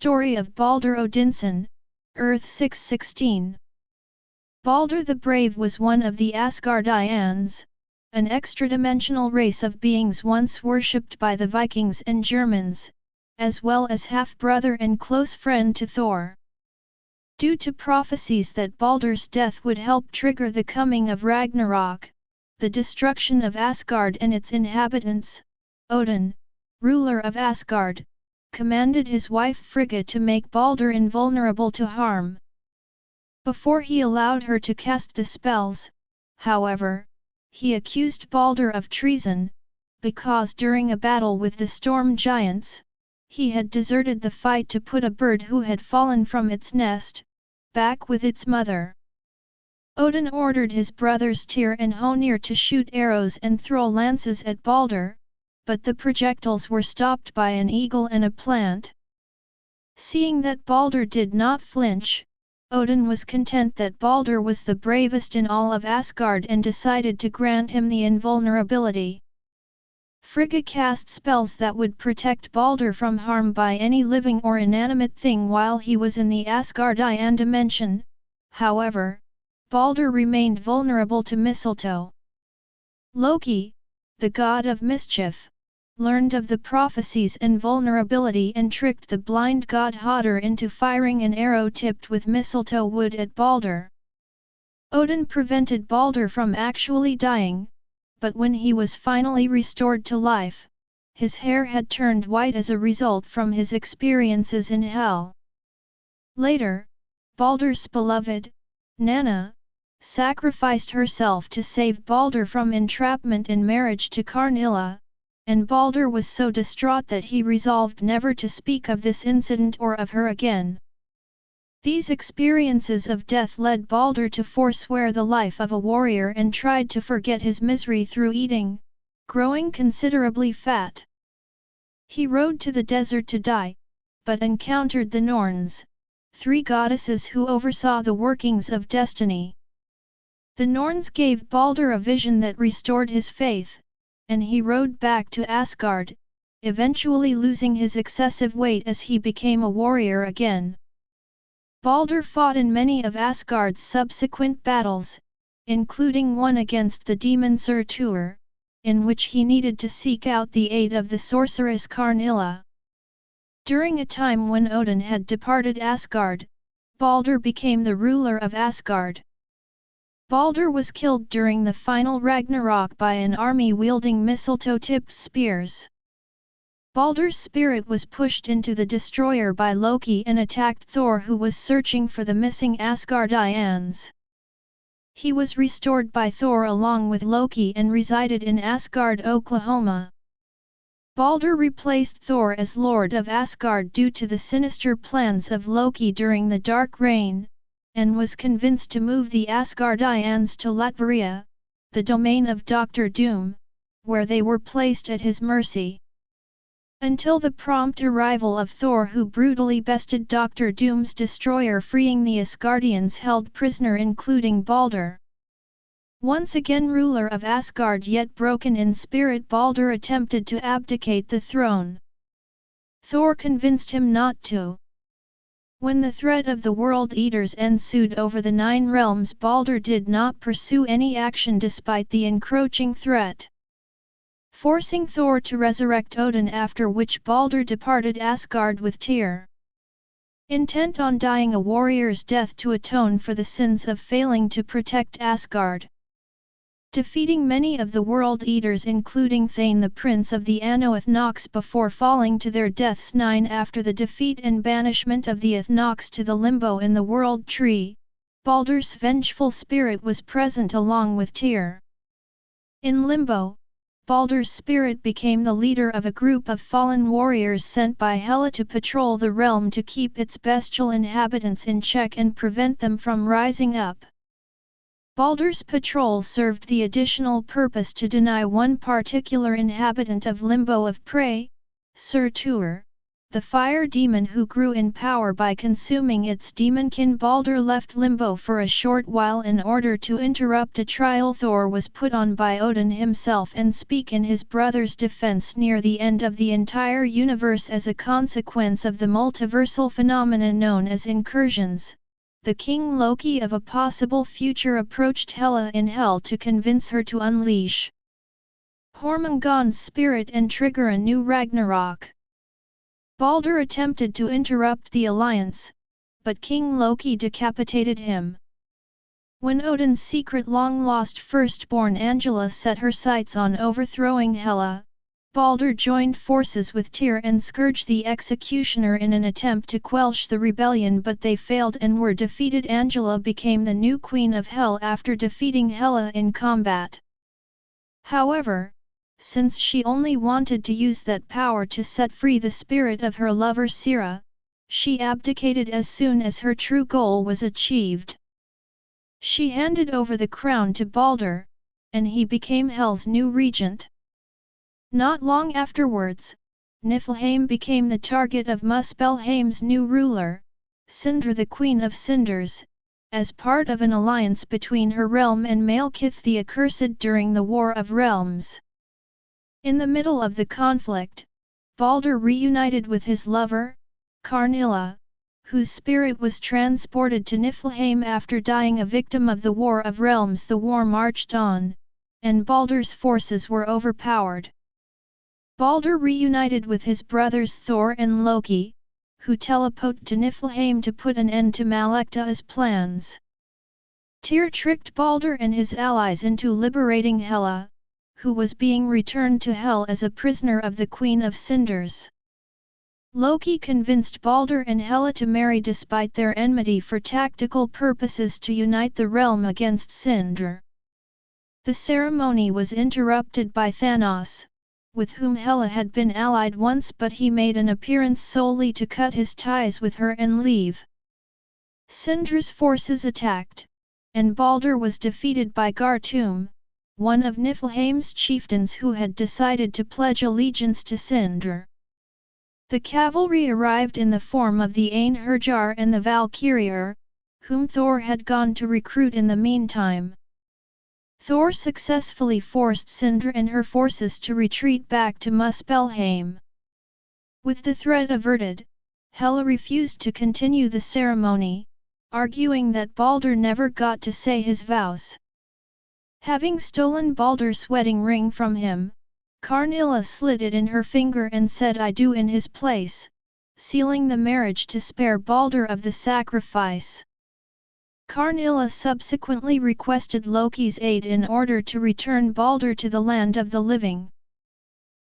story of Balder Odinson, Earth 616. Balder the Brave was one of the Asgardians, an extra-dimensional race of beings once worshipped by the Vikings and Germans, as well as half-brother and close friend to Thor. Due to prophecies that Balder's death would help trigger the coming of Ragnarok, the destruction of Asgard and its inhabitants, Odin, ruler of Asgard, commanded his wife Frigga to make Balder invulnerable to harm. Before he allowed her to cast the spells, however, he accused Balder of treason, because during a battle with the storm giants, he had deserted the fight to put a bird who had fallen from its nest, back with its mother. Odin ordered his brothers Tyr and Honir to shoot arrows and throw lances at Balder, but the projectiles were stopped by an eagle and a plant. Seeing that Balder did not flinch, Odin was content that Balder was the bravest in all of Asgard and decided to grant him the invulnerability. Frigga cast spells that would protect Balder from harm by any living or inanimate thing while he was in the Asgardian dimension. However, Balder remained vulnerable to mistletoe. Loki, the god of mischief, learned of the prophecies and vulnerability and tricked the blind god Hodder into firing an arrow tipped with mistletoe wood at Balder. Odin prevented Balder from actually dying, but when he was finally restored to life, his hair had turned white as a result from his experiences in Hell. Later, Balder's beloved, Nanna, sacrificed herself to save Balder from entrapment and marriage to Karnilla, and Balder was so distraught that he resolved never to speak of this incident or of her again. These experiences of death led Balder to forswear the life of a warrior and tried to forget his misery through eating, growing considerably fat. He rode to the desert to die, but encountered the Norns, 3 goddesses who oversaw the workings of destiny. The Norns gave Balder a vision that restored his faith, and he rode back to Asgard, eventually losing his excessive weight as he became a warrior again. Balder fought in many of Asgard's subsequent battles, including one against the demon Surtur, in which he needed to seek out the aid of the sorceress Karnilla. During a time when Odin had departed Asgard, Balder became the ruler of Asgard. Balder was killed during the final Ragnarok by an army wielding mistletoe-tipped spears. Balder's spirit was pushed into the destroyer by Loki and attacked Thor, who was searching for the missing Asgardians. He was restored by Thor along with Loki and resided in Asgard, Oklahoma. Balder replaced Thor as Lord of Asgard due to the sinister plans of Loki during the Dark Reign, and was convinced to move the Asgardians to Latveria, the domain of Doctor Doom, where they were placed at his mercy. Until the prompt arrival of Thor, who brutally bested Doctor Doom's destroyer, freeing the Asgardians held prisoner including Balder. Once again ruler of Asgard yet broken in spirit, Balder attempted to abdicate the throne. Thor convinced him not to. When the threat of the World Eaters ensued over the 9 realms, Balder did not pursue any action despite the encroaching threat, forcing Thor to resurrect Odin, after which Balder departed Asgard with Tyr. Intent on dying a warrior's death to atone for the sins of failing to protect Asgard. Defeating many of the World Eaters including Thane, the prince of the Ano-Ethnox, before falling to their deaths 9 after the defeat and banishment of the Ethnox to the Limbo in the World Tree, Balder's vengeful spirit was present along with Tyr. In Limbo, Balder's spirit became the leader of a group of fallen warriors sent by Hela to patrol the realm to keep its bestial inhabitants in check and prevent them from rising up. Balder's patrol served the additional purpose to deny one particular inhabitant of Limbo of prey, Surtur, the fire demon who grew in power by consuming its demonkin Balder left limbo for a short while in order to interrupt a trial Thor was put on by Odin himself and speak in his brother's defense near the end of the entire universe as a consequence of the multiversal phenomenon known as incursions. The king Loki of a possible future approached Hela in Hell to convince her to unleash Jormungand's spirit and trigger a new Ragnarok. Balder attempted to interrupt the alliance, but King Loki decapitated him. When Odin's secret long-lost firstborn Angela set her sights on overthrowing Hela, Balder joined forces with Tyr and Scourge the Executioner in an attempt to quench the rebellion, but they failed and were defeated. Angela became the new queen of Hell after defeating Hela in combat. However, since she only wanted to use that power to set free the spirit of her lover Sira, she abdicated as soon as her true goal was achieved. She handed over the crown to Balder, and he became Hel's new regent. Not long afterwards, Niflheim became the target of Muspelheim's new ruler, Sindri the Queen of Cinders, as part of an alliance between her realm and Malekith the Accursed during the War of Realms. In the middle of the conflict, Balder reunited with his lover, Karnilla, whose spirit was transported to Niflheim after dying a victim of the War of Realms. The war marched on, and Balder's forces were overpowered. Balder reunited with his brothers Thor and Loki, who teleported to Niflheim to put an end to Malekith's plans. Tyr tricked Balder and his allies into liberating Hela, who was being returned to Hell as a prisoner of the Queen of Cinders. Loki convinced Balder and Hela to marry despite their enmity for tactical purposes to unite the realm against Sindri. The ceremony was interrupted by Thanos, with whom Hela had been allied once, but he made an appearance solely to cut his ties with her and leave. Sindri's forces attacked, and Balder was defeated by Gartum, one of Niflheim's chieftains who had decided to pledge allegiance to Sindri. The cavalry arrived in the form of the Einherjar and the Valkyrier, whom Thor had gone to recruit in the meantime. Thor successfully forced Sindri and her forces to retreat back to Muspelheim. With the threat averted, Hela refused to continue the ceremony, arguing that Balder never got to say his vows. Having stolen Balder's wedding ring from him, Karnilla slid it in her finger and said "I do" in his place, sealing the marriage to spare Balder of the sacrifice. Karnilla subsequently requested Loki's aid in order to return Balder to the land of the living.